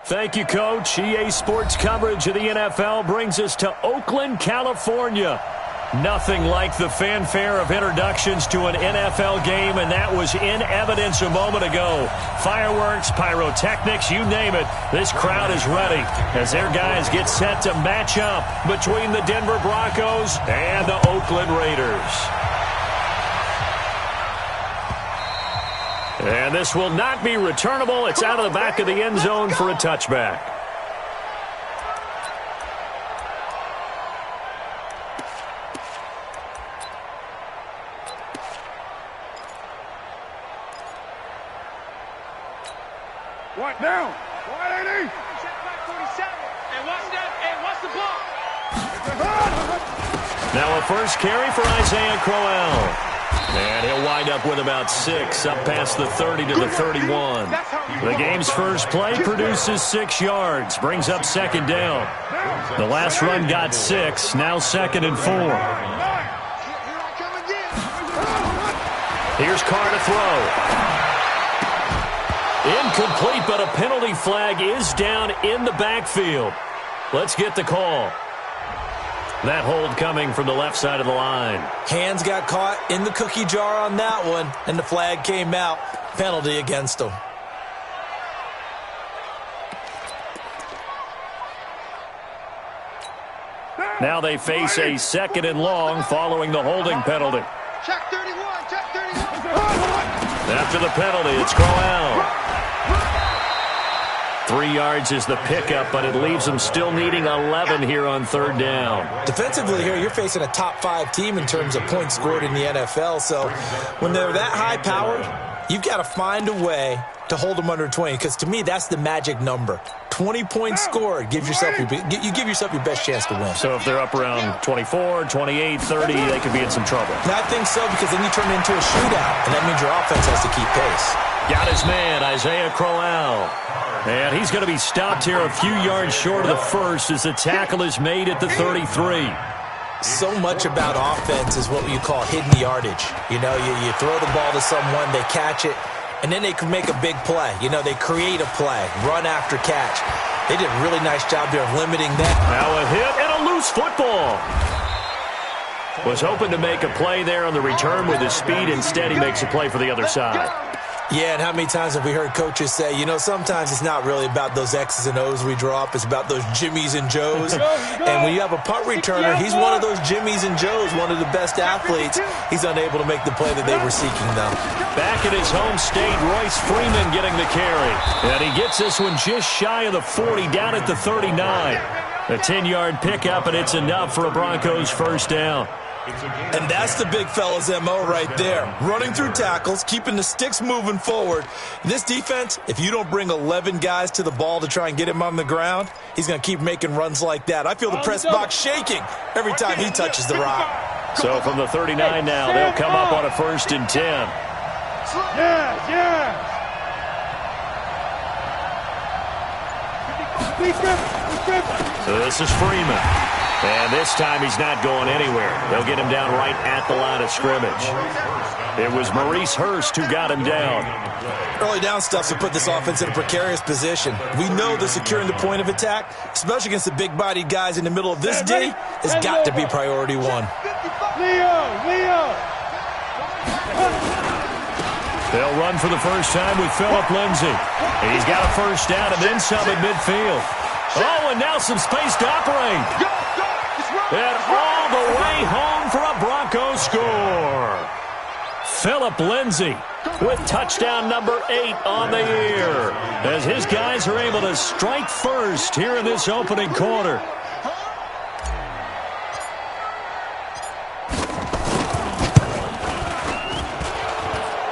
Thank you, Coach. EA Sports coverage of the NFL brings us to Oakland, California. Nothing like the fanfare of introductions to an NFL game, and that was in evidence a moment ago. Fireworks, pyrotechnics, you name it. This crowd is ready as their guys get set to match up between the Denver Broncos and the Oakland Raiders. And this will not be returnable. It's out of the back of the end zone for a touchback. What now? 180. And what's the ball? Now a first carry for Isaiah Crowell. And he'll wind up with about 6, up past the 30 to the 31. The game's first play produces 6 yards, brings up second down. The last run got 6, now 2nd and 4. Here's Carr to throw. Incomplete, but a penalty flag is down in the backfield. Let's get the call. That hold coming from the left side of the line. Hands got caught in the cookie jar on that one, and the flag came out. Penalty against him. Now they face a 2nd and long following the holding penalty. Check 31, check 31. After the penalty, it's Crowell. 3 yards is the pickup, but it leaves them still needing 11 here on 3rd down. Defensively here, you're facing a top 5 team in terms of points scored in the NFL. So when they're that high-powered, you've got to find a way to hold them under 20, because to me, that's the magic number. 20 points scored, you give yourself your best chance to win. So if they're up around 24, 28, 30, they could be in some trouble. And I think so, because then you turn it into a shootout, and that means your offense has to keep pace. Got his man, Isaiah Crowell. And he's going to be stopped here a few yards short of the first as the tackle is made at the 33. So much about offense is what you call hidden yardage. You know, you throw the ball to someone, they catch it, and then they can make a big play. You know, they create a play, run after catch. They did a really nice job there of limiting that. Now a hit and a loose football. Was hoping to make a play there on the return with his speed. Instead, he makes a play for the other side. Yeah, and how many times have we heard coaches say, you know, sometimes it's not really about those X's and O's we draw up. It's about those Jimmies and Joes. And when you have a punt returner, he's one of those Jimmies and Joes, one of the best athletes. He's unable to make the play that they were seeking, though. Back in his home state, Royce Freeman getting the carry. And he gets this one just shy of the 40, down at the 39. A 10-yard pickup, and it's enough for a Broncos first down. And that's the big fella's MO right there. Running through tackles, keeping the sticks moving forward. This defense, if you don't bring 11 guys to the ball to try and get him on the ground, he's going to keep making runs like that. I feel the press box shaking every time he touches the rock. So from the 39 now, they'll come up on a 1st and 10. Yeah. So this is Freeman. And this time he's not going anywhere. They'll get him down right at the line of scrimmage. It was Maurice Hurst who got him down. Early down stuff to put this offense in a precarious position. We know that securing the point of attack, especially against the big-bodied guys in the middle of this D, has got to be priority 1. Leo. They'll run for the first time with Phillip Lindsay. And he's got a first down and then some at midfield. Oh, and now some space to operate. And all the way home for a Broncos score. Phillip Lindsay with touchdown number 8 on the year, as his guys are able to strike first here in this opening quarter.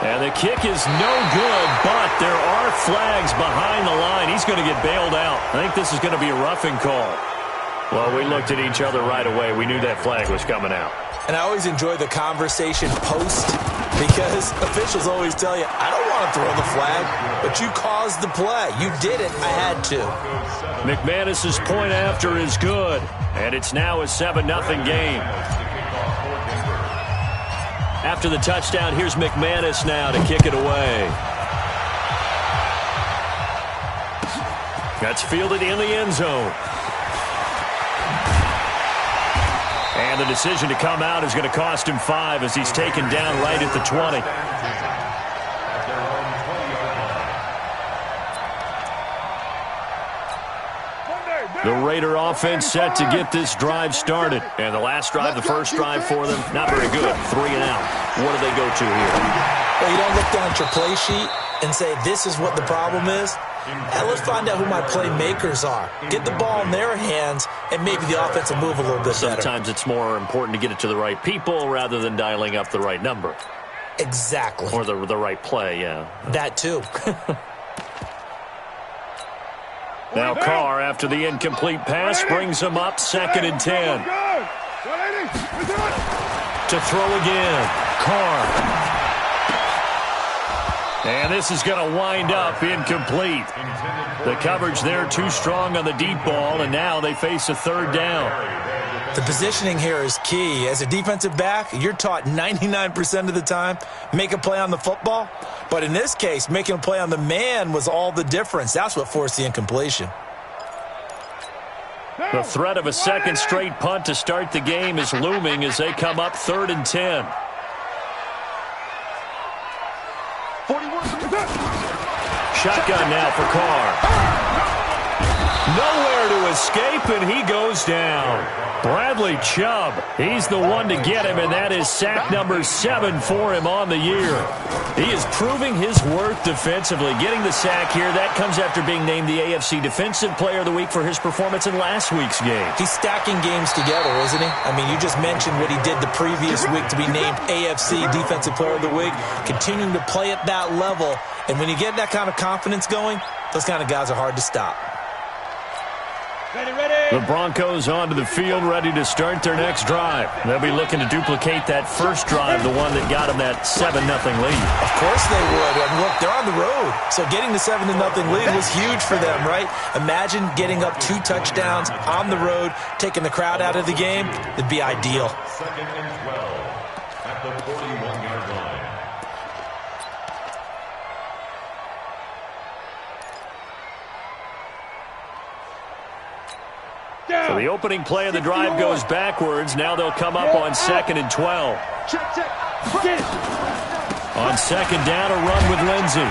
And the kick is no good, but there are flags behind the line. He's going to get bailed out. I think this is going to be a roughing call. Well, we looked at each other right away. We knew that flag was coming out. And I always enjoy the conversation post, because officials always tell you, I don't want to throw the flag, but you caused the play. You did it. I had to. McManus's point after is good, and it's now a 7-0 game. After the touchdown, here's McManus now to kick it away. That's fielded in the end zone. And the decision to come out is going to cost him 5 as he's taken down right at the 20. The Raider offense set to get this drive started. And the last drive, the first drive for them, not very good. 3 and out. What do they go to here? Well, you don't look down at your play sheet and say, this is what the problem is. And let's find out who my playmakers are. Get the ball in their hands, and maybe the offense will move a little bit better. Sometimes it's more important to get it to the right people rather than dialing up the right number. Exactly. Or the right play, yeah. That too. Now Carr, after the incomplete pass, brings him up 2nd and 10. To throw again. Carr. And this is going to wind up incomplete. The coverage there too strong on the deep ball, and now they face a 3rd down. The positioning here is key. As a defensive back, you're taught 99% of the time, make a play on the football. But in this case, making a play on the man was all the difference. That's what forced the incompletion. The threat of a 2nd straight punt to start the game is looming as they come up 3rd and 10. 41. Shotgun now for Carr. Nowhere to escape, and he goes down. Bradley Chubb, he's the one to get him, and that is sack number 7 for him on the year. He is proving his worth defensively. Getting the sack here, that comes after being named the AFC Defensive Player of the Week for his performance in last week's game. He's stacking games together, isn't he? I mean, you just mentioned what he did the previous week to be named AFC Defensive Player of the Week, continuing to play at that level. And when you get that kind of confidence going, those kind of guys are hard to stop. The Broncos onto the field, ready to start their next drive. They'll be looking to duplicate that first drive, the one that got them that 7-0 lead. Of course they would. And look, they're on the road. So getting the 7-0 lead was huge for them, right? Imagine getting up 2 touchdowns on the road, taking the crowd out of the game. It'd be ideal. 2nd and 12 at the 41-yard line. So the opening play of the drive goes backwards. Now they'll come up on 2nd and 12. On 2nd down, a run with Lindsey.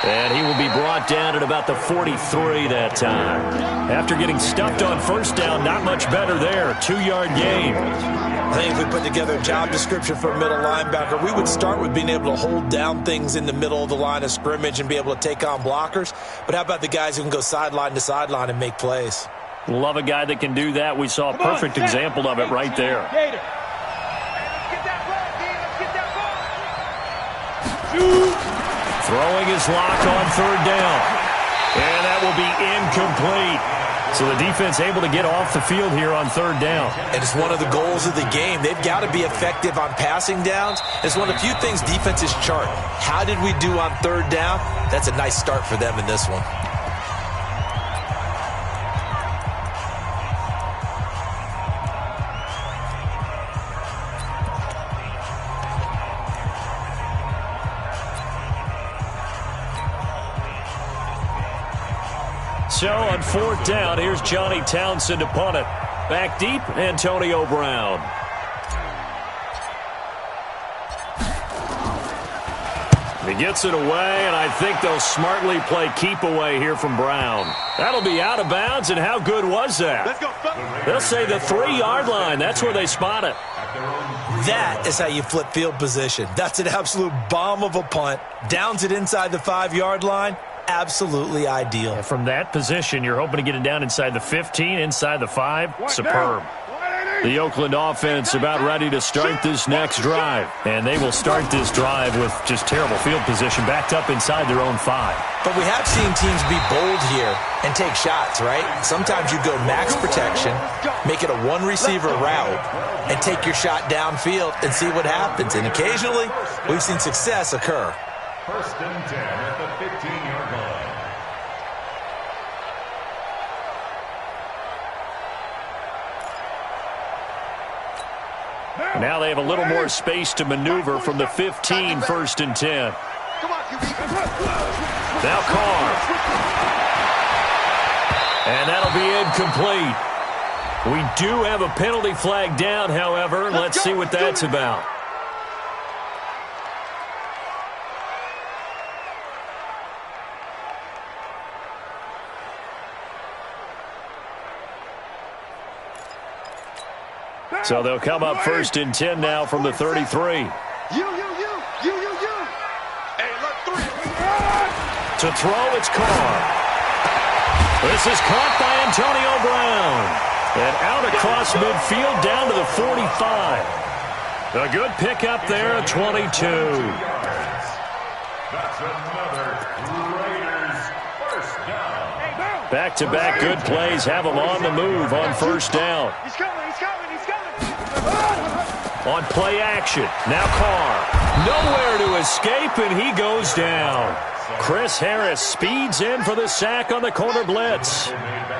And he will be brought down at about the 43 that time. After getting stuffed on 1st down, not much better there. 2-yard gain. I think if we put together a job description for a middle linebacker, we would start with being able to hold down things in the middle of the line of scrimmage and be able to take on blockers. But how about the guys who can go sideline to sideline and make plays? Love a guy that can do that. We saw a perfect example of it right there. Throwing his lock on 3rd down. And that will be incomplete. So the defense able to get off the field here on 3rd down. And it's one of the goals of the game. They've got to be effective on passing downs. It's one of the few things defenses chart. How did we do on 3rd down? That's a nice start for them in this one. So on 4th down, here's Johnny Townsend to punt it. Back deep, Antonio Brown. He gets it away, and I think they'll smartly play keep away here from Brown. That'll be out of bounds, and how good was that? Let's go. They'll say the 3-yard line. That's where they spot it. That is how you flip field position. That's an absolute bomb of a punt. Downs it inside the 5-yard line. Absolutely ideal. And from that position, you're hoping to get it down inside the 15, inside the 5. Superb. The Oakland offense about ready to start this next drive. And they will start this drive with just terrible field position backed up inside their own 5. But we have seen teams be bold here and take shots, right? Sometimes you go max protection, make it a 1-receiver route, and take your shot downfield and see what happens. And occasionally, we've seen success occur. 1st and 10 at the 15-yard line. Now they have a little more space to maneuver from the 15, 1st and 10. Now Carr. And that'll be incomplete. We do have a penalty flag down, however. Let's see what that's about. So they'll come up 1st and 10 now from the 33. You. Hey, look, 3. To throw, it's Carr. This is caught by Antonio Brown. And out across midfield down to the 45. A good pickup there at 22. That's another Raiders first down. Back-to-back good plays have them on the move on 1st down. He's coming. On play action. Now Carr. Nowhere to escape, and he goes down. Chris Harris speeds in for the sack on the corner blitz.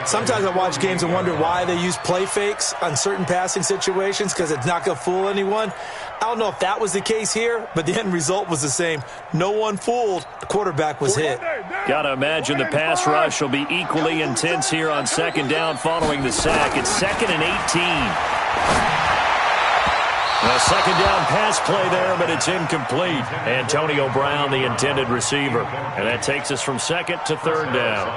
Sometimes I watch games and wonder why they use play fakes on certain passing situations because it's not going to fool anyone. I don't know if that was the case here, but the end result was the same. No one fooled. The quarterback was hit. Got to imagine the pass rush will be equally intense here on 2nd down following the sack. It's 2nd and 18. A 2nd down pass play there, but it's incomplete. Antonio Brown, the intended receiver. And that takes us from 2nd to 3rd down.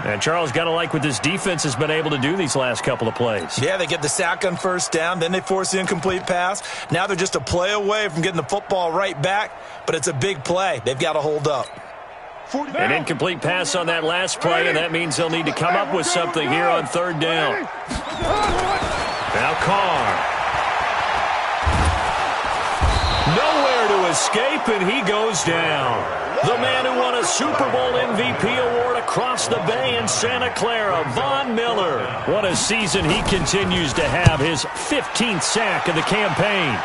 And Charles, got to like what this defense has been able to do these last couple of plays. Yeah, they get the sack on 1st down, then they force the incomplete pass. Now they're just a play away from getting the football right back, but it's a big play. They've got to hold up. An incomplete pass on that last play, and that means they'll need to come up with something here on 3rd down. Now Carr. Nowhere to escape, and he goes down. The man who won a Super Bowl MVP award across the bay in Santa Clara, Von Miller. What a season he continues to have, his 15th sack of the campaign.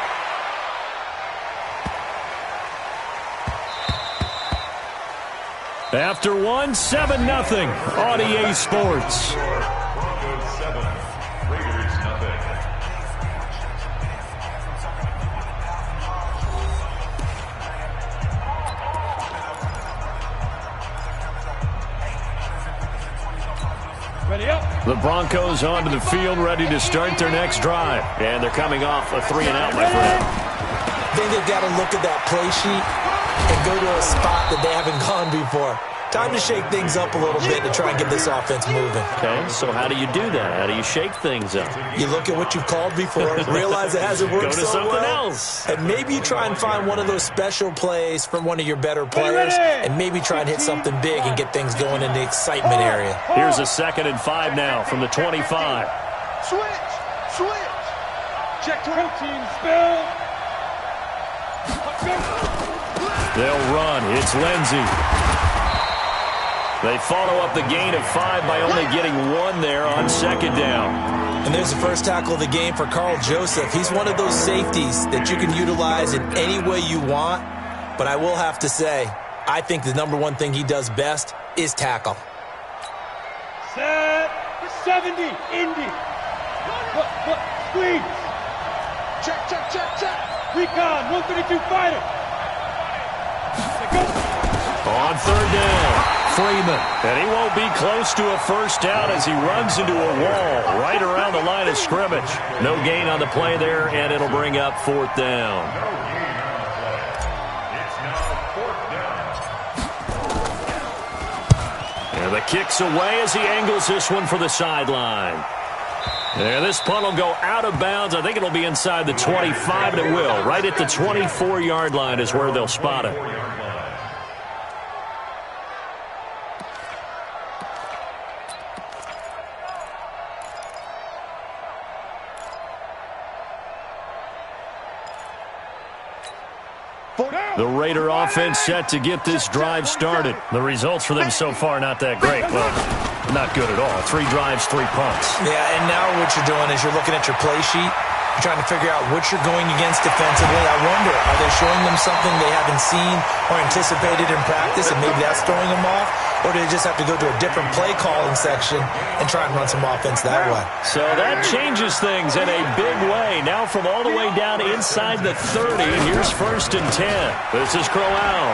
After 7-0 on EA Sports. Broncos 7, Raiders nothing. Ready up. The Broncos onto the field, ready to start their next drive. And they're coming off a 3-and-out, my friend. I think they've got to look at that play sheet and go to a spot that they haven't gone before. Time to shake things up a little bit to try and get this offense moving. Okay, so how do you do that? How do you shake things up? You look at what you've called before, realize it hasn't worked Go to so something well, else. and maybe you try and find one of those special plays from one of your better players, and maybe try and hit something big and get things going in the excitement area. Here's a 2nd and 5 now from the 25. Switch. Check 20. Team spill. They'll run. It's Lindsey. They follow up the gain of 5 by only getting 1 there on 2nd down. And there's the first tackle of the game for Carl Joseph. He's one of those safeties that you can utilize in any way you want. But I will have to say, I think the number one thing he does best is tackle. Set. 70. Indy. Squeeze. Check. Recon. 132 fighter. On 3rd down, Freeman. And he won't be close to a 1st down as he runs into a wall right around the line of scrimmage. No gain on the play there, and it'll bring up 4th down. No gain on the play. It's now 4th down. And the kick's away as he angles this one for the sideline. And this punt will go out of bounds. I think it'll be inside the 25, and it will. Right at the 24-yard line is where they'll spot it. The Raider offense set to get this drive started. The results for them so far not that great. Well, not good at all. 3 drives, 3 punts. Yeah, and now what you're doing is you're looking at your play sheet. You're trying to figure out what you're going against defensively. I wonder, are they showing them something they haven't seen or anticipated in practice, and maybe that's throwing them off? Or do they just have to go to a different play calling section and try and run some offense that way? So that changes things in a big way. Now from all the way down inside the 30, here's 1st and 10. This is Crowell.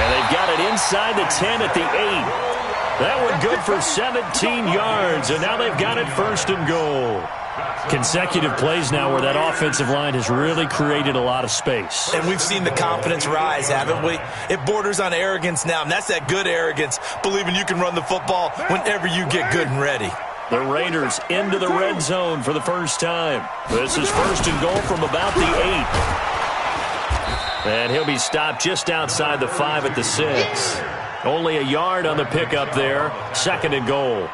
And they've got it inside the 10 at the 8. That one good for 17 yards, and now they've got it 1st and goal. Consecutive plays now where that offensive line has really created a lot of space. And we've seen the confidence rise, haven't we? It borders on arrogance now, and that's that good arrogance, believing you can run the football whenever you get good and ready. The Raiders into the red zone for the first time. This is 1st and goal from about the 8. And he'll be stopped just outside the 5 at the 6. Only a yard on the pickup there. 2nd and goal.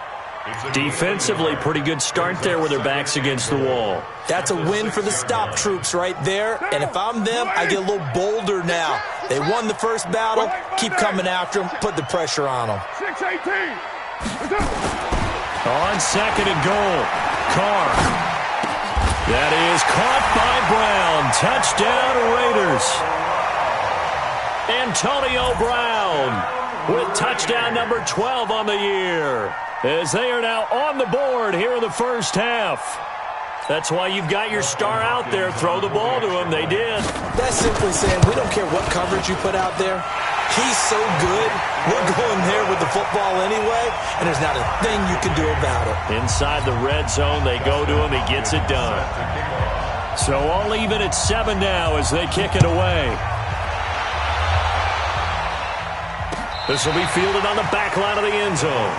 Defensively, pretty good start there with their backs against the wall. That's a win for the stop troops right there. And if I'm them, I get a little bolder now. They won the first battle. Keep coming after them. Put the pressure on them. 6-18. On 2nd and goal. Carr. That is caught by Brown. Touchdown, Raiders. Antonio Brown with touchdown number 12 on the year, as they are now on the board here in the first half. That's why you've got your star out there. Throw the ball to him. They did. That's simply saying we don't care what coverage you put out there. He's so good. We're going there with the football anyway, and there's not a thing you can do about it. Inside the red zone, they go to him. He gets it done. So all even at 7 now as they kick it away. This will be fielded on the back line of the end zone.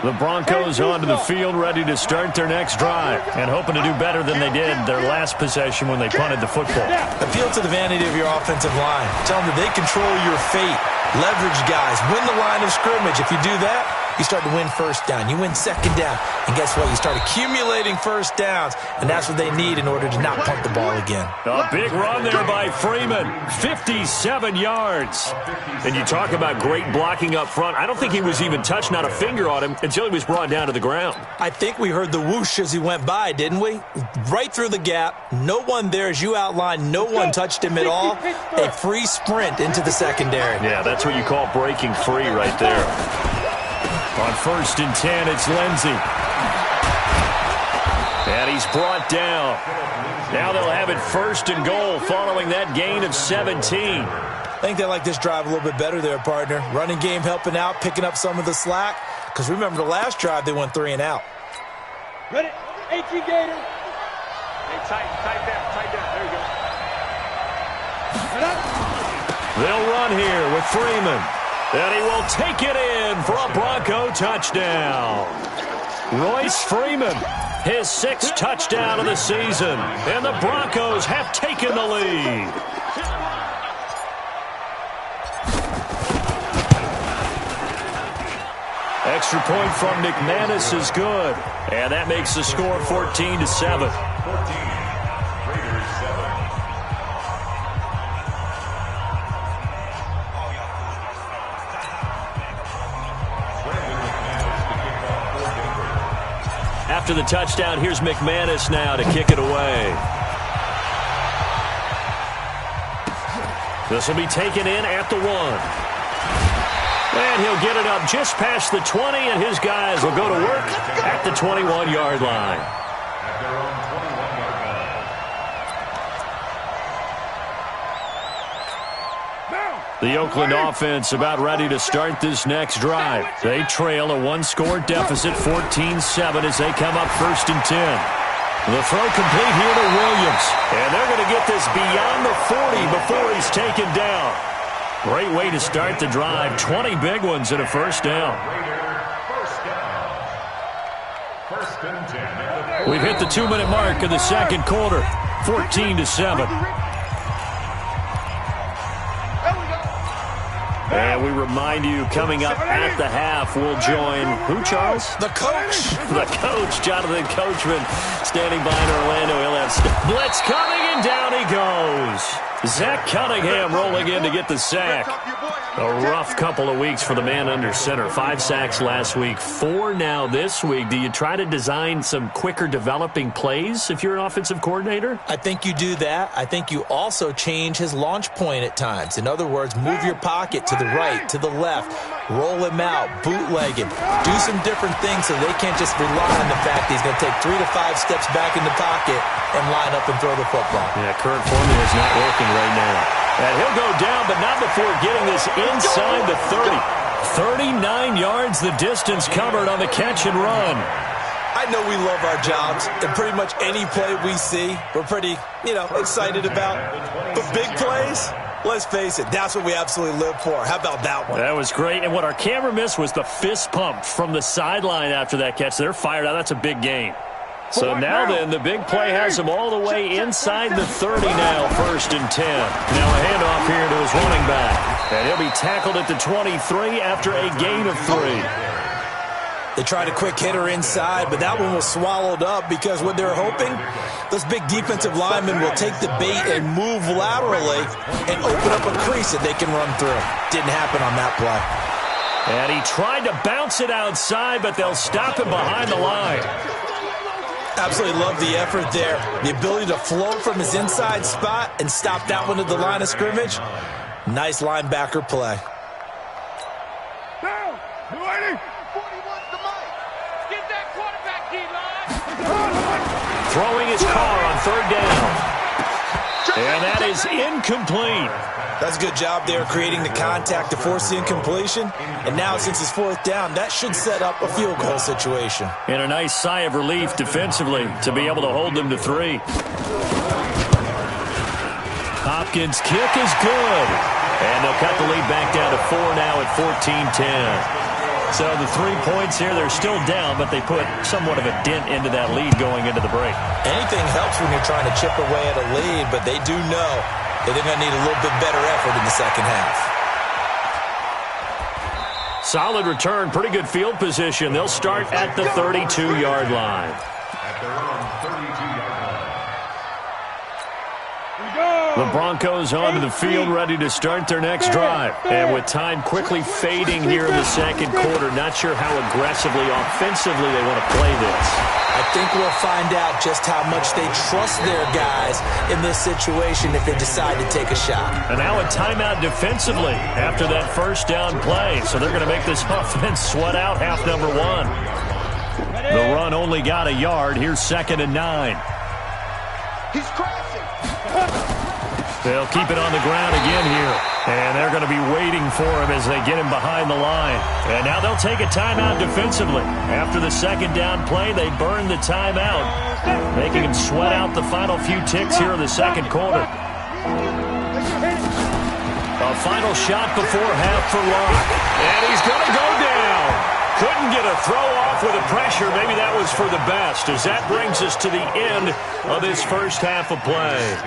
The Broncos onto the field, ready to start their next drive, and hoping to do better than they did their last possession when they punted the football. Appeal to the vanity of your offensive line. Tell them that they control your fate. Leverage guys. Win the line of scrimmage. If you do that, you start to win first down. You win 2nd down. And guess what? You start accumulating first downs, and that's what they need in order to not punt the ball again. A big run there by Freeman. 57 yards. And you talk about great blocking up front. I don't think he was even touched, not a finger on him, until he was brought down to the ground. I think we heard the whoosh as he went by, didn't we? Right through the gap. No one there, as you outlined. No one touched him at all. A free sprint into the secondary. Yeah, that's what you call breaking free right there. On 1st and 10, it's Lindsey. And he's brought down. Now they'll have it 1st and goal following that gain of 17. I think they like this drive a little bit better there, partner. Running game helping out, picking up some of the slack. Because remember the last drive, they went 3 and out. Ready? 18 Gator. Hey, tight down. There you go. They'll run here with Freeman. And he will take it in for a Bronco touchdown. Royce Freeman, his 6th touchdown of the season. And the Broncos have taken the lead. Extra point from McManus is good. And that makes the score 14-7. After the touchdown, here's McManus now to kick it away. This will be taken in at the 1. And he'll get it up just past the 20, and his guys will go to work at the 21-yard line. The Oakland offense about ready to start this next drive. They trail a 1-score deficit, 14-7, as they come up 1st and 10. The throw complete here to Williams. And they're going to get this beyond the 40 before he's taken down. Great way to start the drive. 20 big ones and a 1st down. We've hit the 2-minute mark in the 2nd quarter. 14-7. And we remind you, coming up at the half, we'll join who, Charles? The coach. The coach, Jonathan Coachman, standing by in Orlando. He'll have blitz coming, and down he goes. Zach Cunningham rolling in to get the sack. A rough couple of weeks for the man under center. 5 sacks last week, 4 now this week. Do you try to design some quicker developing plays if you're an offensive coordinator? I think you do that. I think you also change his launch point at times. In other words, move your pocket to the right, to the left, roll him out, bootleg him, do some different things so they can't just rely on the fact that he's going to take 3 to 5 steps back in the pocket and line up and throw the football. Yeah, current formula is not working right now. And he'll go down, but not before getting this inside the 30. 39 yards the distance covered on the catch and run. I know we love our jobs, and pretty much any play we see, we're pretty, excited about. But big plays, let's face it, that's what we absolutely live for. How about that one? That was great. And what our camera missed was the fist pump from the sideline after that catch. They're fired out. That's a big game. So now then, the big play has him all the way inside the 30 now, 1st and 10. Now a handoff here to his running back. And he'll be tackled at the 23 after a gain of 3. They tried a quick hitter inside, but that one was swallowed up because what they're hoping, those big defensive linemen will take the bait and move laterally and open up a crease that they can run through. Didn't happen on that play. And he tried to bounce it outside, but they'll stop him behind the line. Absolutely love the effort there. The ability to float from his inside spot and stop that one at the line of scrimmage. Nice linebacker play. Down. You ready? 41's the mic. Get that quarterback, D-line. Throwing his car on 3rd down. And that is incomplete. That's a good job there creating the contact to force the incompletion. And now since it's 4th down, that should set up a field goal situation. And a nice sigh of relief defensively to be able to hold them to 3. Hopkins' kick is good. And they'll cut the lead back down to 4 now at 14-10. So the 3 points here, they're still down, but they put somewhat of a dent into that lead going into the break. Anything helps when you're trying to chip away at a lead, but they do know that they're going to need a little bit better effort in the second half. Solid return, pretty good field position. They'll start at the 32-yard line. At their own 32-yard line. The Broncos onto the field, ready to start their next drive. And with time quickly fading here in the second quarter, not sure how aggressively, offensively they want to play this. I think we'll find out just how much they trust their guys in this situation if they decide to take a shot. And now a timeout defensively after that 1st down play. So they're going to make this offense sweat out half number 1. The run only got a yard. Here's 2nd and 9. He's crashing. They'll keep it on the ground again here. And they're going to be waiting for him as they get him behind the line. And now they'll take a timeout defensively. After the 2nd down play, they burn the timeout, making him sweat out the final few ticks here in the second quarter. A final shot before half for Locke. And he's going to go down. Couldn't get a throw off with the pressure. Maybe that was for the best, as that brings us to the end of this first half of play.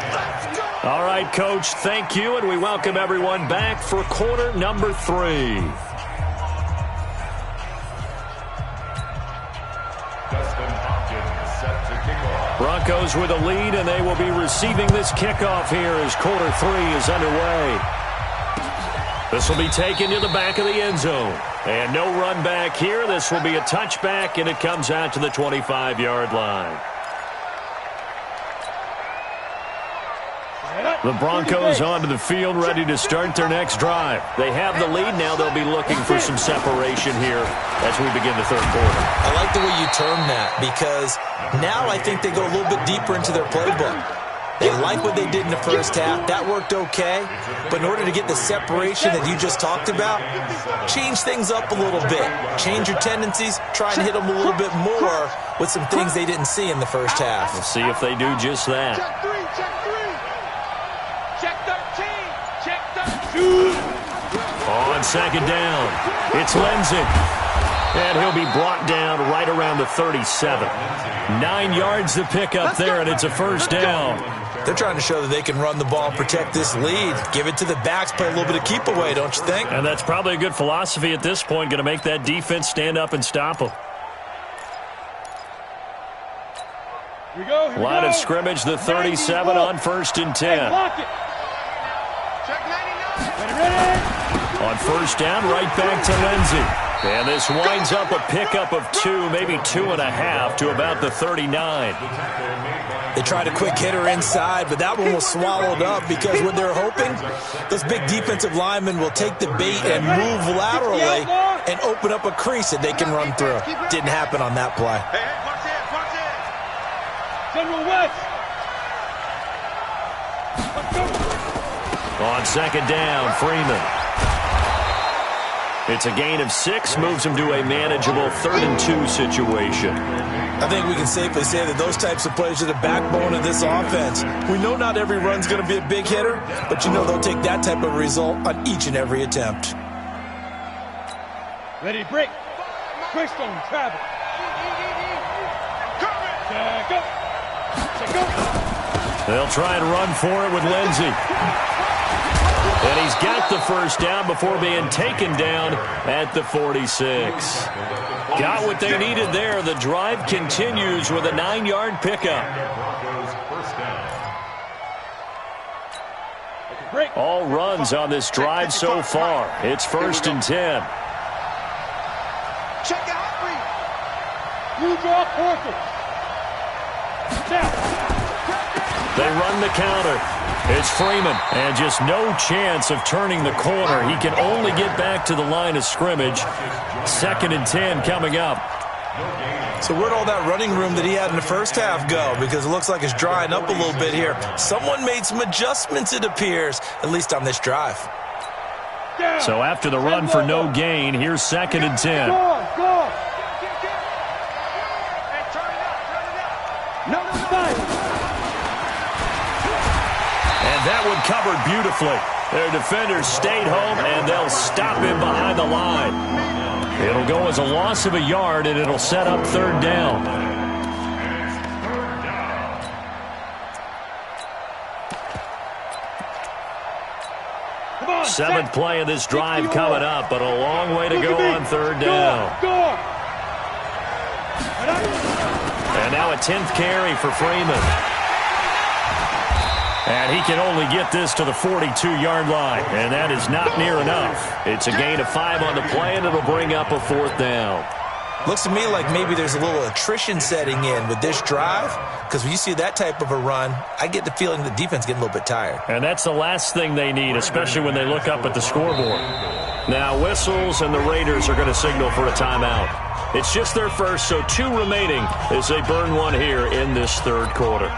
All right, Coach, thank you, and we welcome everyone back for quarter number 3. Set to kick off. Broncos with a lead, and they will be receiving this kickoff here as quarter 3 is underway. This will be taken to the back of the end zone. And no run back here. This will be a touchback, and it comes out to the 25-yard line. The Broncos onto the field, ready to start their next drive. They have the lead now. They'll be looking for some separation here as we begin the 3rd quarter. I like the way you term that, because now I think they go a little bit deeper into their playbook. They like what they did in the 1st half. That worked okay. But in order to get the separation that you just talked about, change things up a little bit. Change your tendencies. Try and hit them a little bit more with some things they didn't see in the 1st half. We'll see if they do just that. Check 3, check 3. Check 13. Check 13. On 2nd down, it's Lindsay. And he'll be brought down right around the 37. 9 yards to pick up there, and it's a 1st down. They're trying to show that they can run the ball, protect this lead. Give it to the backs, play a little bit of keep away, don't you think? And that's probably a good philosophy at this point, going to make that defense stand up and stop them. Here we go. Line of scrimmage, the 37 on 1st and 10. Block it. Check 99. Ready. On first down, right back to Lindsey. And this winds up a pickup of 2, maybe 2.5 to about the 39. They tried a quick hitter inside, but that one was swallowed up because what they're hoping, those big defensive linemen will take the bait and move laterally and open up a crease that they can run through. Didn't happen on that play. Hey, watch it. General West. On second down, Freeman. It's a gain of 6, moves him to a manageable 3rd-and-2 situation. I think we can safely say that those types of plays are the backbone of this offense. We know not every run's going to be a big hitter, but you know they'll take that type of result on each and every attempt. Ready, break. Twist on travel. Go. They'll try and run for it with Lindsey. And he's got the first down before being taken down at the 46. Got what they needed there. The drive continues with a 9-yard pickup. All runs on this drive so far. It's 1st and 10. Check out. You draw forfeit. They run the counter. It's Freeman, and just no chance of turning the corner. He can only get back to the line of scrimmage. 2nd and 10 coming up. So where'd all that running room that he had in the first half go? Because it looks like it's drying up a little bit here. Someone made some adjustments, it appears, at least on this drive. So after the run for no gain, here's 2nd and 10. Go. No. And that one covered beautifully. Their defenders stayed home, and they'll stop him behind the line. It'll go as a loss of a yard, and it'll set up 3rd down. Come on, 7th play of this drive coming up, but a long way to go on 3rd down. Go. And now a 10th carry for Freeman. And he can only get this to the 42-yard line, and that is not near enough. It's a gain of 5 on the play, and it'll bring up a 4th down. Looks to me like maybe there's a little attrition setting in with this drive, because when you see that type of a run, I get the feeling the defense getting a little bit tired. And that's the last thing they need, especially when they look up at the scoreboard. Now whistles, and the Raiders are going to signal for a timeout. It's just their first, so 2 remaining as they burn one here in this 3rd quarter.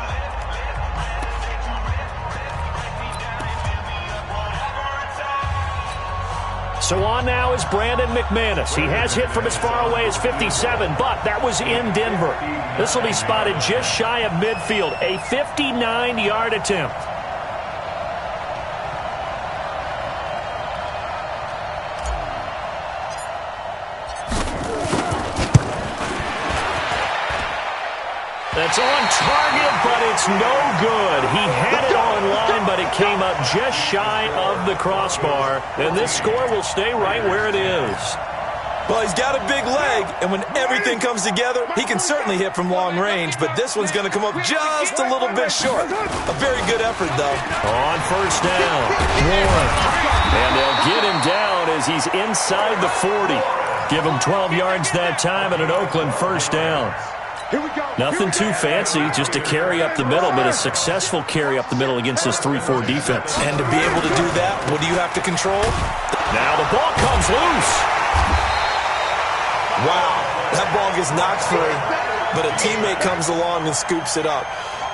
So on now is Brandon McManus. He has hit from as far away as 57, but that was in Denver. This will be spotted just shy of midfield, a 59-yard attempt. That's on target, but it's no good. He had it on line, but it came up just shy of the crossbar. And this score will stay right where it is. Well, he's got a big leg, and when everything comes together, he can certainly hit from long range, but this one's going to come up just a little bit short. A very good effort, though. On first down, Warren. And they'll get him down as he's inside the 40. Give him 12 yards that time and an Oakland first down. Nothing too fancy, just a carry up the middle, but a successful carry up the middle against this 3-4 defense. And to be able to do that, what do you have to control? Now the ball comes loose. Wow, that ball gets knocked free, but a teammate comes along and scoops it up.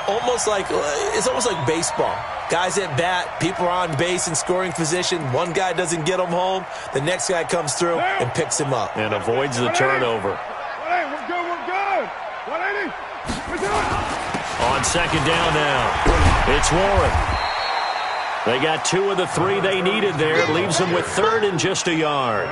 It's almost like baseball. Guys at bat, people are on base in scoring position. One guy doesn't get him home, the next guy comes through and picks him up. And avoids the turnover. We're good. 180. On second down now, it's Warren. They got 2 of the 3 they needed there. It leaves them with 3rd and just a yard.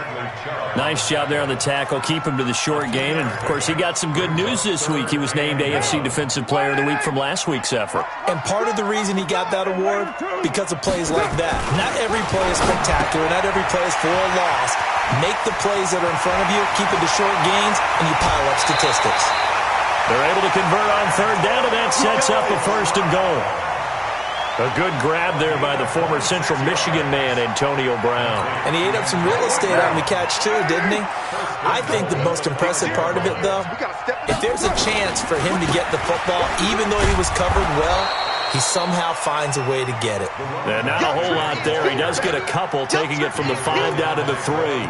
Nice job there on the tackle. Keep him to the short game. And, of course, he got some good news this week. He was named AFC Defensive Player of the Week from last week's effort. And part of the reason he got that award, because of plays like that. Not every play is spectacular. Not every play is for a loss. Make the plays that are in front of you, keep it to short gains, and you pile up statistics. They're able to convert on 3rd down, and that sets up a 1st and goal. A good grab there by the former Central Michigan man, Antonio Brown. And he ate up some real estate on the catch, too, didn't he? I think the most impressive part of it, though, if there's a chance for him to get the football, even though he was covered well, he somehow finds a way to get it. Not a whole lot there. He does get a couple, taking it from the 5 down to the 3.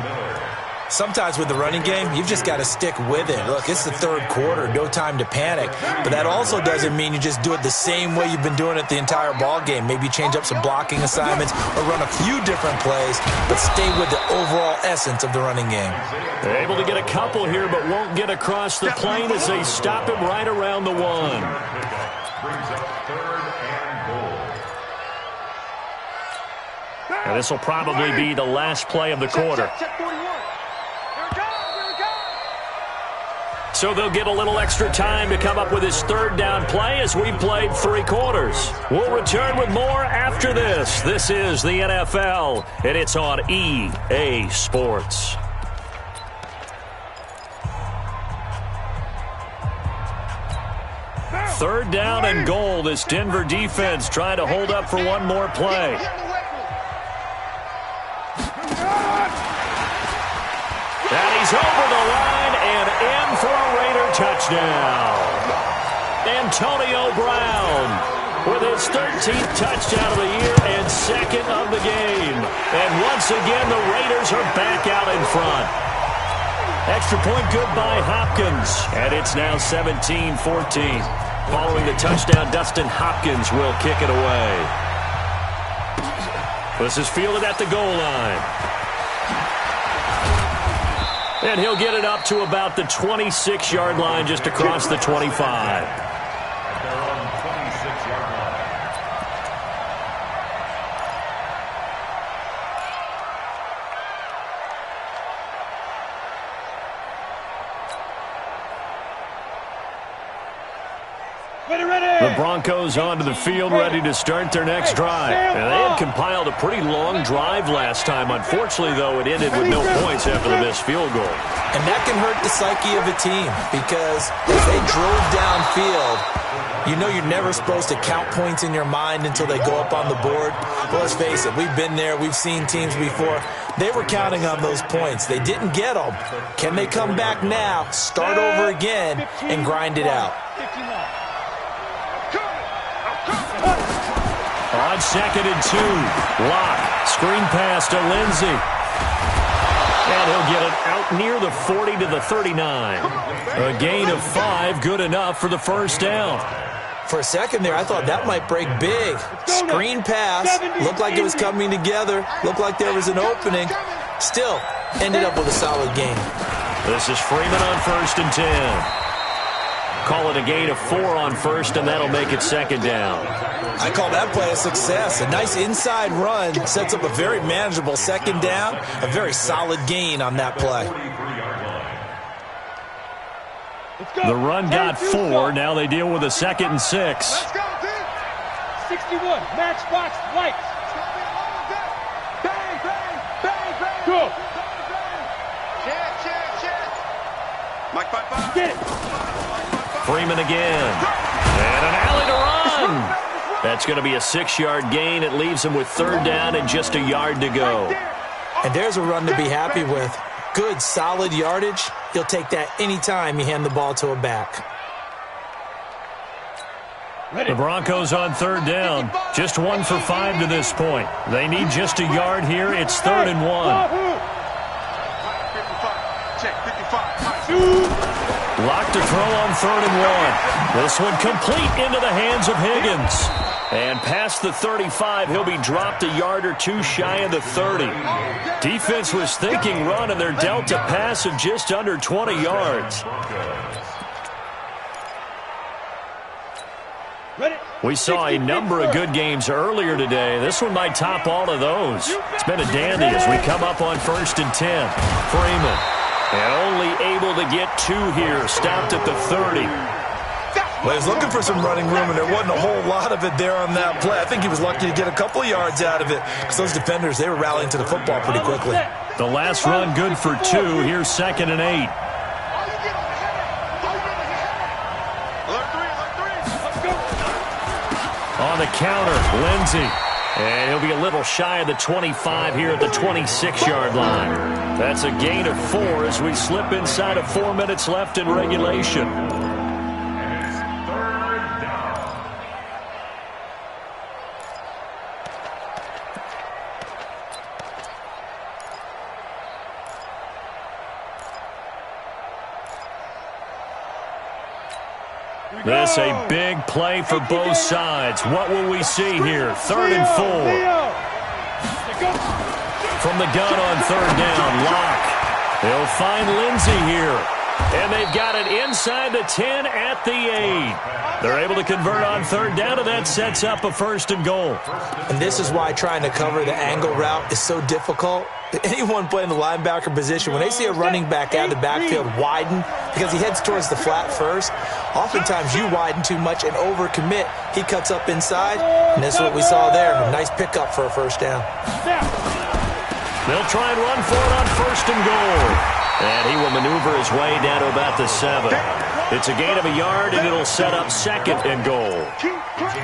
Sometimes with the running game, you've just got to stick with it. Look, it's the third quarter, no time to panic. But that also doesn't mean you just do it the same way you've been doing it the entire ball game. Maybe change up some blocking assignments or run a few different plays, but stay with the overall essence of the running game. They're able to get a couple here, but won't get across the plane as they stop him right around the 1. Brings up 3rd and goal. Now this will probably be the last play of the quarter. Check 41. So they'll get a little extra time to come up with his 3rd down play as we've played 3 quarters. We'll return with more after this. This is the NFL, and it's on EA Sports. Third down and goal. This Denver defense trying to hold up for one more play. And he's over the line and in for a Raider touchdown. Antonio Brown with his 13th touchdown of the year and 2nd of the game. And once again, the Raiders are back out in front. Extra point good by Hopkins. And it's now 17-14. Following the touchdown, Dustin Hopkins will kick it away. This is fielded at the goal line. And he'll get it up to about the 26-yard line, just across the 25. They're on 26-yard line. The Broncos onto the field, ready to start their next drive. And they had compiled a pretty long drive last time. Unfortunately, though, it ended with no points after the missed field goal. And that can hurt the psyche of a team because if they drove downfield, you know you're never supposed to count points in your mind until they go up on the board. Well, let's face it, we've been there. We've seen teams before. They were counting on those points. They didn't get them. Can they come back now, start over again, and grind it out? On 2nd and 2, Locke, screen pass to Lindsey. And he'll get it out near the 40 to the 39. A gain of 5, good enough for the first down. For a second there, I thought that might break big. Screen pass, looked like it was coming together, looked like there was an opening. Still, ended up with a solid gain. This is Freeman on 1st and 10. Call it a gain of 4 on 1st, and that'll make it 2nd down. I call that play a success. A nice inside run sets up a very manageable 2nd down. A very solid gain on that play. The run got 4. Now they deal with a 2nd and 6. Let's go, dude. 61, matchbox, lights. Bang, bang, bang, bang. Go. Chance. Mike, 5-5. Get it. Freeman again. And an alley to run. That's going to be a 6-yard gain. It leaves him with 3rd down and just a yard to go. And there's a run to be happy with. Good, solid yardage. You'll take that anytime you hand the ball to a back. The Broncos on 3rd down. Just 1 for 5 to this point. They need just a yard here. It's 3rd and 1. 55. Check, 55. Locked to throw on 3rd and 1. This one complete into the hands of Higgins. And past the 35, he'll be dropped a yard or 2 shy of the 30. Defense was thinking run, and they're dealt a pass of just under 20 yards. We saw a number of good games earlier today. This one might top all of those. It's been a dandy as we come up on 1st and 10. Freeman. And only able to get 2 here. Stopped at the 30. Well, he was looking for some running room, and there wasn't a whole lot of it there on that play. I think he was lucky to get a couple of yards out of it because those defenders, they were rallying to the football pretty quickly. The last run good for 2. Here's 2nd and 8. On the counter. Lindsey. And he'll be a little shy of the 25 here at the 26-yard line. That's a gain of 4 as we slip inside of 4 minutes left in regulation. This a big play for both sides. What will we see here? 3rd and 4. From the gun on 3rd down, Locke. He'll find Lindsey here. And they've got it inside the 10 at the 8. They're able to convert on 3rd down, and that sets up a 1st and goal. And this is why trying to cover the angle route is so difficult. Anyone playing the linebacker position, when they see a running back out of the backfield widen because he heads towards the flat first, oftentimes you widen too much and overcommit. He cuts up inside, and this is what we saw there. A nice pickup for a 1st down. They'll try and run for it on 1st and goal. And he will maneuver his way down to about the 7. It's a gain of a yard, and it'll set up 2nd and goal.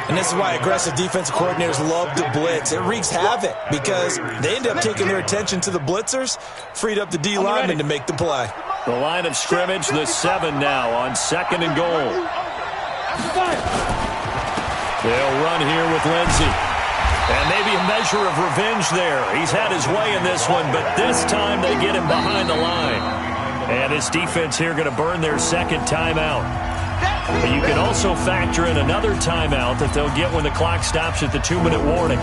And this is why aggressive defensive coordinators love to blitz. It wreaks havoc because they end up taking their attention to the blitzers, freed up the D lineman to make the play. The line of scrimmage, the 7 now on 2nd and goal. They'll run here with Lindsey. And maybe a measure of revenge there. He's had his way in this one, but this time they get him behind the line. And this defense here going to burn their 2nd timeout. But you can also factor in another timeout that they'll get when the clock stops at the 2-minute warning.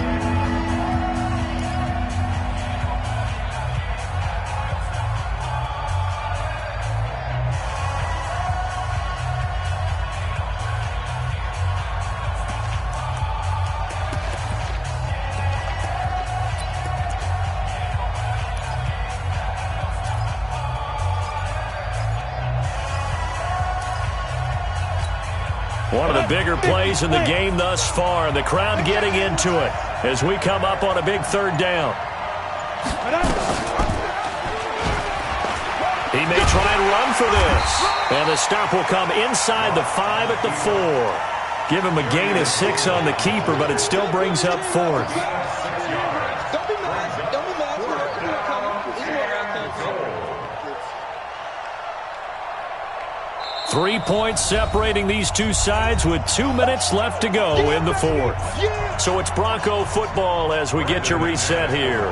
One of the bigger plays in the game thus far. The crowd getting into it as we come up on a big 3rd down. He may try and run for this. And the stop will come inside the 5 at the 4. Give him a gain of 6 on the keeper, but it still brings up 4th. 3 points separating these two sides with 2 minutes left to go in the 4th. So it's Bronco football as we get you reset here.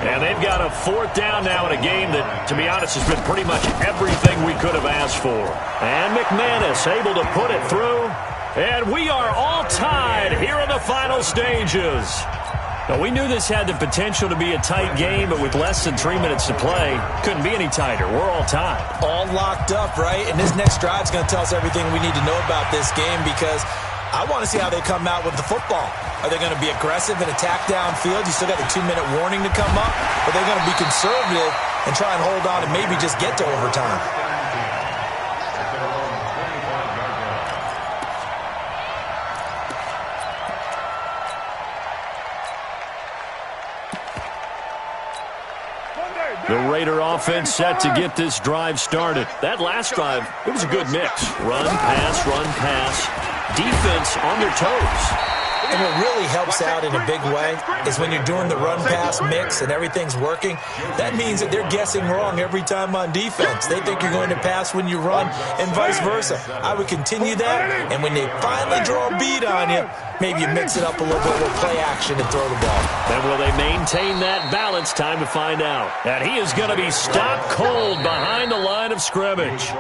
And they've got a 4th down now in a game that, to be honest, has been pretty much everything we could have asked for. And McManus able to put it through. And we are all tied here in the final stages. Now, we knew this had the potential to be a tight game, but with less than 3 minutes to play, couldn't be any tighter. We're all tied. All locked up, right? And this next drive is going to tell us everything we need to know about this game because I want to see how they come out with the football. Are they going to be aggressive and attack downfield? You still got the 2-minute warning to come up. Or are they going to be conservative and try and hold on and maybe just get to overtime? The Raider offense set to get this drive started. That last drive, it was a good mix. Run, pass, defense on their toes. And what really helps out in a big way is when you're doing the run-pass mix and everything's working, that means that they're guessing wrong every time on defense. They think you're going to pass when you run and vice versa. I would continue that, and when they finally draw a beat on you, maybe you mix it up a little bit with play action and throw the ball. And will they maintain that balance? Time to find out. And he is going to be stopped cold behind the line of scrimmage.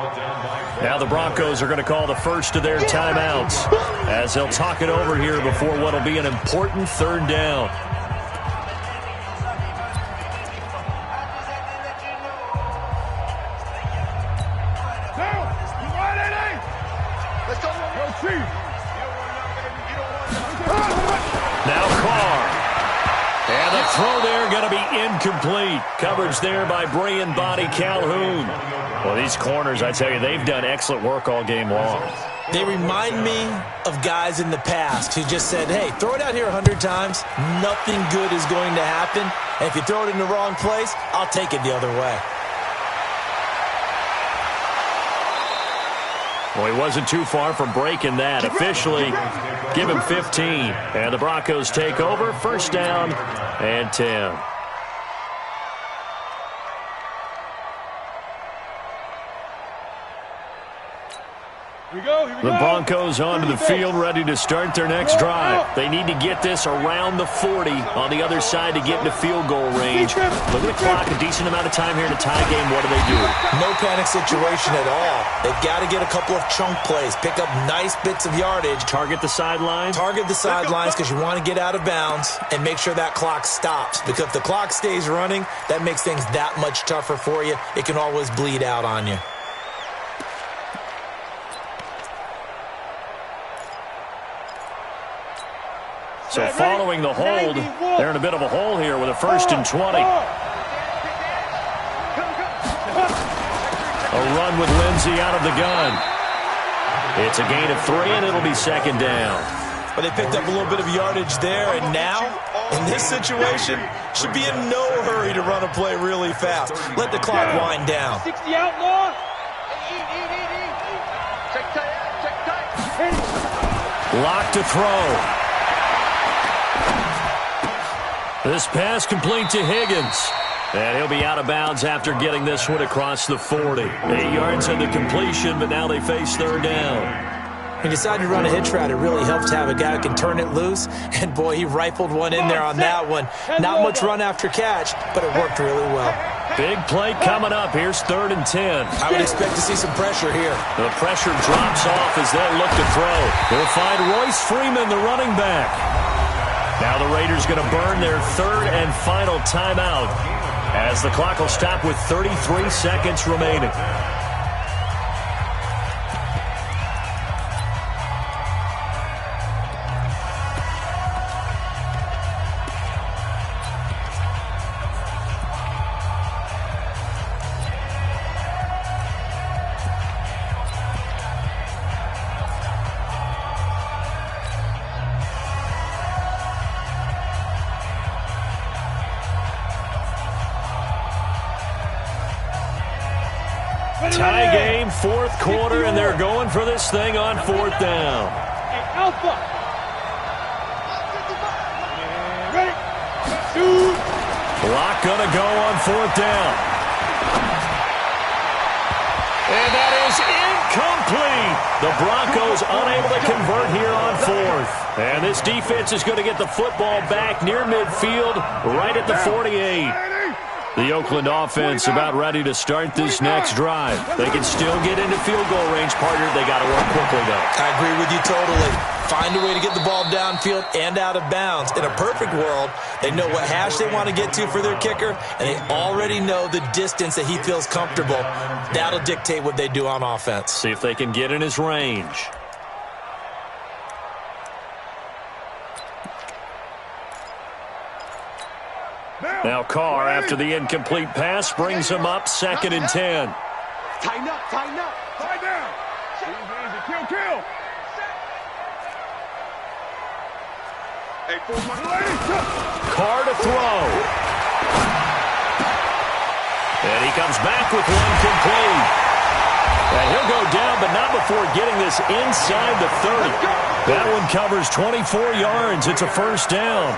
Now the Broncos are going to call the first of their timeouts as they'll talk it over here before what will be an important 3rd down. Now Carr. And the throw there going to be incomplete. Coverage there by Brian Body Calhoun. Well, these corners, I tell you, they've done excellent work all game long. They remind me of guys in the past who just said, hey, throw it out here 100 times. Nothing good is going to happen. And if you throw it in the wrong place, I'll take it the other way. Well, he wasn't too far from breaking that. Officially, give him 15. And the Broncos take over. First down and 10. The Broncos onto the field, ready to start their next drive. They need to get this around the 40 on the other side to get into field goal range. Look at the clock, a decent amount of time here in a tie game. What do they do? No panic situation at all. They've got to get a couple of chunk plays, pick up nice bits of yardage. Target the sidelines? Target the sidelines because you want to get out of bounds and make sure that clock stops. Because if the clock stays running, that makes things that much tougher for you. It can always bleed out on you. So following the hold, they're in a bit of a hole here with a 1st and 20. A run with Lindsey out of the gun. It's a gain of 3, and it'll be 2nd down. But they picked up a little bit of yardage there, and now, in this situation, should be in no hurry to run a play really fast. Let the clock wind down. 60 outlaw. Lock to throw. This pass complete to Higgins. And he'll be out of bounds after getting this one across the 40. 8 yards on the completion, but now they face 3rd down. He decided to run a hitch route. It really helps to have a guy who can turn it loose. And, boy, he rifled one in there on that one. Not much run after catch, but it worked really well. Big play coming up. Here's 3rd and 10. I would expect to see some pressure here. The pressure drops off as they look to throw. They'll find Royce Freeman, the running back. Now the Raiders going to burn their 3rd and final timeout as the clock will stop with 33 seconds remaining. Tie game, 4th quarter, and they're going for this thing on 4th down. Alpha. Ready. Shoot. Block gonna go on 4th down. And that is incomplete. The Broncos unable to convert here on 4th. And this defense is going to get the football back near midfield, right at the 48. The Oakland offense about ready to start this next drive. They can still get into field goal range, partner. They got to work quickly, though. I agree with you totally. Find a way to get the ball downfield and out of bounds. In a perfect world, they know what hash they want to get to for their kicker, and they already know the distance that he feels comfortable. That'll dictate what they do on offense. See if they can get in his range. Now Carr, after the incomplete pass, brings him up 2nd and 10. Tighten up, tighten up. Tie down. Kill, kill. Hey, Carr to throw. And he comes back with one complete. And he'll go down, but not before getting this inside the 30. That one covers 24 yards. It's a 1st down.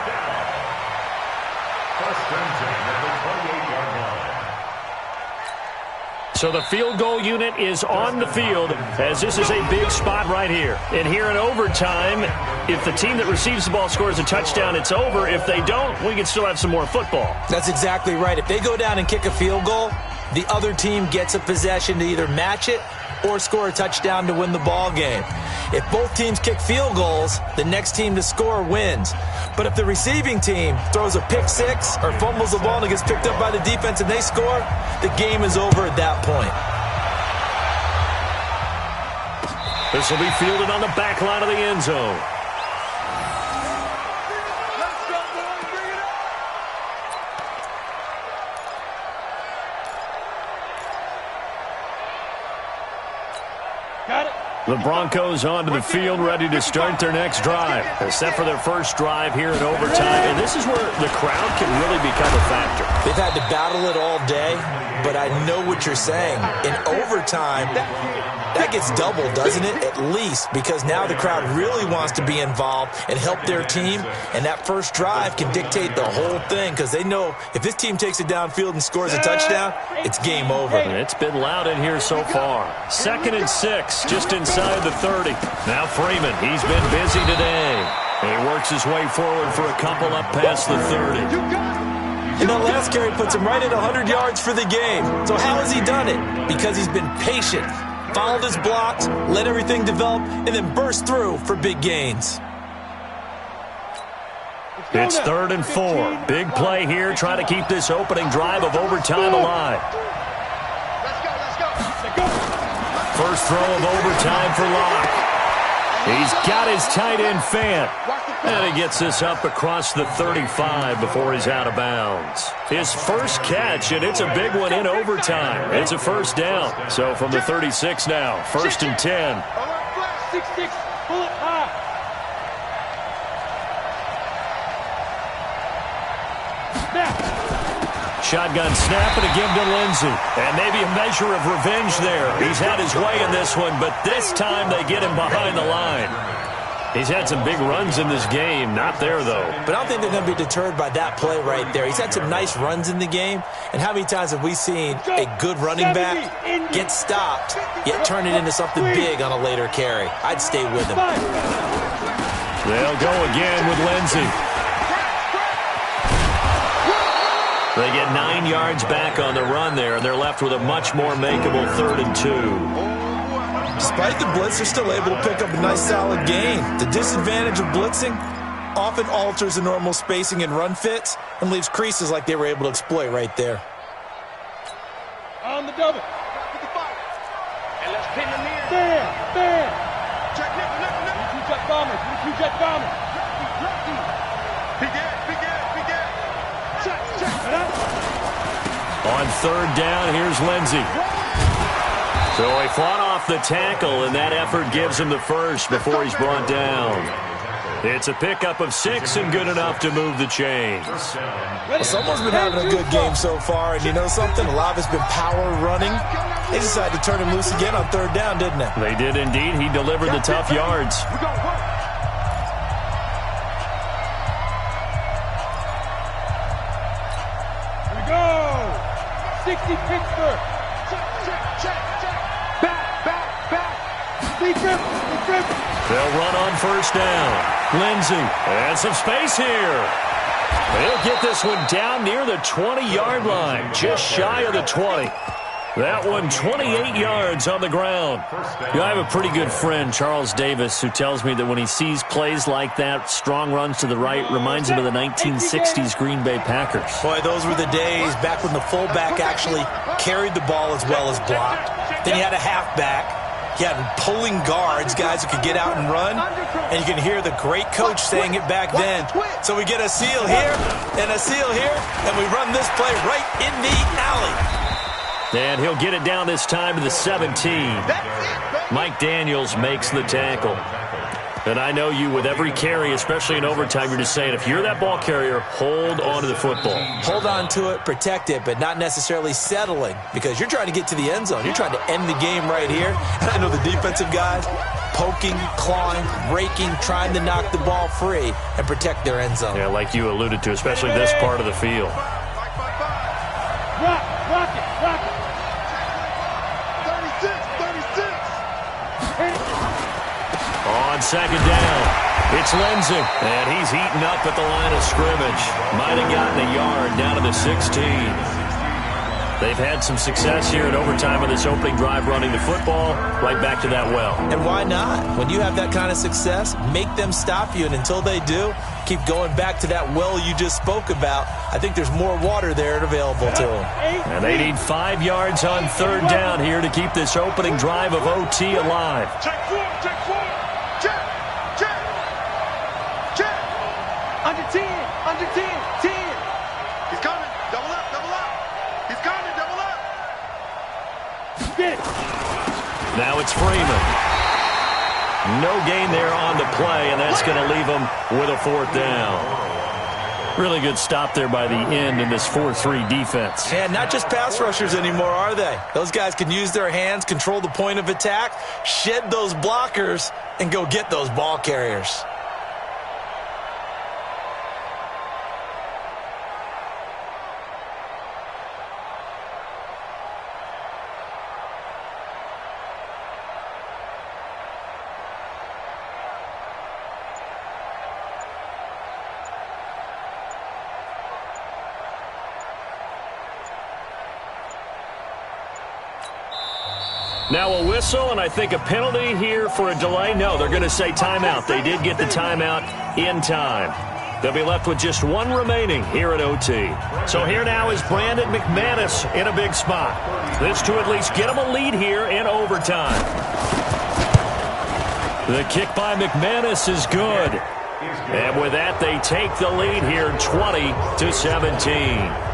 So the field goal unit is on the field as this is a big spot right here. And here in overtime, if the team that receives the ball scores a touchdown, it's over. If they don't, we can still have some more football. That's exactly right. If they go down and kick a field goal, the other team gets a possession to either match it or score a touchdown to win the ball game. If both teams kick field goals, the next team to score wins. But if the receiving team throws a pick six or fumbles the ball and it gets picked up by the defense and they score, the game is over at that point. This will be fielded on the back line of the end zone. The Broncos onto the field, ready to start their next drive. They're set for their first drive here in overtime, and this is where the crowd can really become a factor. They've had to battle it all day, but I know what you're saying. In overtime, That gets doubled, doesn't it? At least, because now the crowd really wants to be involved and help their team, and that first drive can dictate the whole thing because they know if this team takes it downfield and scores a touchdown, it's game over. It's been loud in here so far. 2nd and 6, just inside the 30. Now Freeman, he's been busy today. And he works his way forward for a couple up past the 30. And that last carry puts him right at 100 yards for the game. So how has he done it? Because he's been patient, followed his blocks, let everything develop, and then burst through for big gains. It's 3rd and 4. Big play here, trying to keep this opening drive of overtime alive. First throw of overtime for Locke. He's got his tight end Fant. And he gets this up across the 35 before he's out of bounds. His first catch, and it's a big one in overtime. It's a first down. So from the 36 now, 1st and 10. 6-6, pull it high. Shotgun snap and a give to Lindsey. And maybe a measure of revenge there. He's had his way in this one, but this time they get him behind the line. He's had some big runs in this game. Not there, though. But I don't think they're going to be deterred by that play right there. He's had some nice runs in the game. And how many times have we seen a good running back get stopped, yet turn it into something big on a later carry? I'd stay with him. They'll go again with Lindsey. They get 9 yards back on the run there, and they're left with a much more makeable 3rd and 2. Despite the blitz, they're still able to pick up a nice solid gain. The disadvantage of blitzing often alters the normal spacing and run fits and leaves creases like they were able to exploit right there. On the double. And let's pin them in. Bam. Check, Two jet bombers. Begin. Check. On 3rd down, here's Lindsey. So he fought off the tackle, and that effort gives him the first before he's brought down. It's a pickup of 6 and good enough to move the chains. Well, someone's been having a good game so far, and you know something? A lot of it's been power running. They decided to turn him loose again on 3rd down, didn't they? They did indeed. He delivered the tough yards. Here we go. 60 Pittsburgh. Check. Back. Deep grip. They'll run on 1st down. Lindsey, and some space here. They'll get this one down near the 20-yard line, just shy of the 20. That one 28 yards on the ground. You know, I have a pretty good friend, Charles Davis, who tells me that when he sees plays like that, strong runs to the right, reminds him of the 1960s Green Bay Packers. Boy, those were the days back when the fullback actually carried the ball as well as blocked. Then you had a halfback. You had pulling guards, guys who could get out and run. And you can hear the great coach saying it back then. So we get a seal here and a seal here, and we run this play right in the alley. And he'll get it down this time to the 17. Mike Daniels makes the tackle. And I know you, with every carry, especially in overtime, you're just saying, if you're that ball carrier, hold on to the football. Hold on to it, protect it, but not necessarily settling, because you're trying to get to the end zone. You're trying to end the game right here. And I know the defensive guys poking, clawing, raking, trying to knock the ball free and protect their end zone. Yeah, like you alluded to, especially this part of the field. Rock it. 36. On 2nd down, it's Lindsey, and he's eaten up at the line of scrimmage. Might have gotten a yard down to the 16. They've had some success here in overtime in this opening drive running the football. Right back to that well. And why not? When you have that kind of success, make them stop you, and until they do, keep going back to that well you just spoke about. I think there's more water there available to them. And they need 5 yards on 3rd down here to keep this opening drive of OT alive. Check. Under 10. 10. He's coming. Double up. He's coming. Double up. Get it. Now it's Freeman. No gain there on the play, and that's going to leave him with a 4th down. Really good stop there by the end in this 4-3 defense. And not just pass rushers anymore, are they? Those guys can use their hands, control the point of attack, shed those blockers, and go get those ball carriers. Now a whistle, and I think a penalty here for a delay. No, they're going to say timeout. They did get the timeout in time. They'll be left with just one remaining here at OT. So here now is Brandon McManus in a big spot. This to at least get him a lead here in overtime. The kick by McManus is good. And with that, they take the lead here 20-17.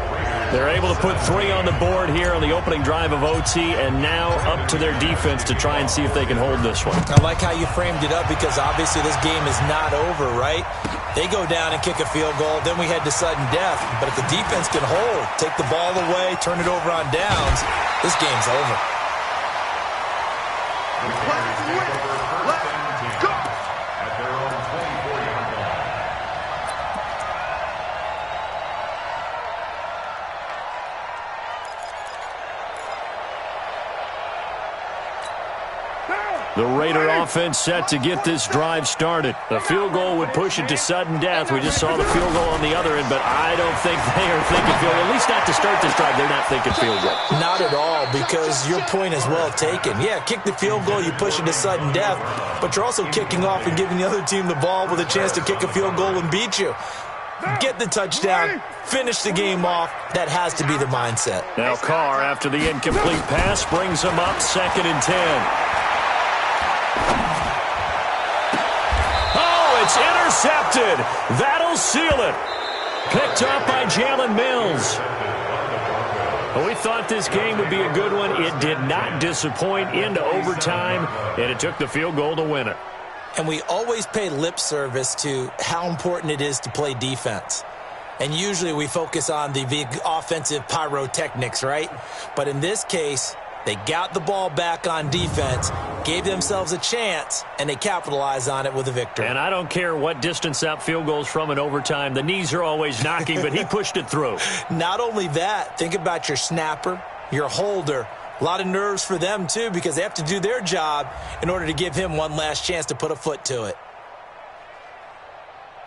They're able to put 3 on the board here on the opening drive of OT, and now up to their defense to try and see if they can hold this one. I like how you framed it up because obviously this game is not over, right? They go down and kick a field goal, then we head to sudden death. But if the defense can hold, take the ball away, turn it over on downs, this game's over. The Raider offense set to get this drive started. The field goal would push it to sudden death. We just saw the field goal on the other end, but I don't think they are thinking field goal. At least not to start this drive. They're not thinking field goal. Not at all, because your point is well taken. Yeah, kick the field goal, you push it to sudden death, but you're also kicking off and giving the other team the ball with a chance to kick a field goal and beat you. Get the touchdown, finish the game off. That has to be the mindset. Now Carr, after the incomplete pass, brings them up 2nd and 10. It's intercepted. That'll seal it. Picked up by Jalen Mills. Well, we thought this game would be a good one. It did not disappoint into overtime, and it took the field goal to win it. And we always pay lip service to how important it is to play defense. And usually we focus on the big offensive pyrotechnics, right? But in this case, they got the ball back on defense, gave themselves a chance, and they capitalized on it with a victory. And I don't care what distance that field goes from in overtime. The knees are always knocking, but he pushed it through. Not only that, think about your snapper, your holder. A lot of nerves for them, too, because they have to do their job in order to give him one last chance to put a foot to it.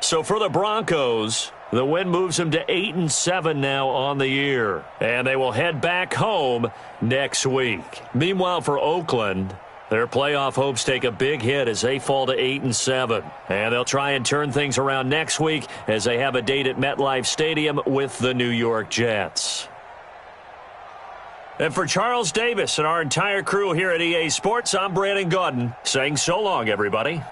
So for the Broncos, the win moves them to 8-7 now on the year. And they will head back home next week. Meanwhile, for Oakland, their playoff hopes take a big hit as they fall to 8-7. And they'll try and turn things around next week as they have a date at MetLife Stadium with the New York Jets. And for Charles Davis and our entire crew here at EA Sports, I'm Brandon Gaudin saying so long, everybody.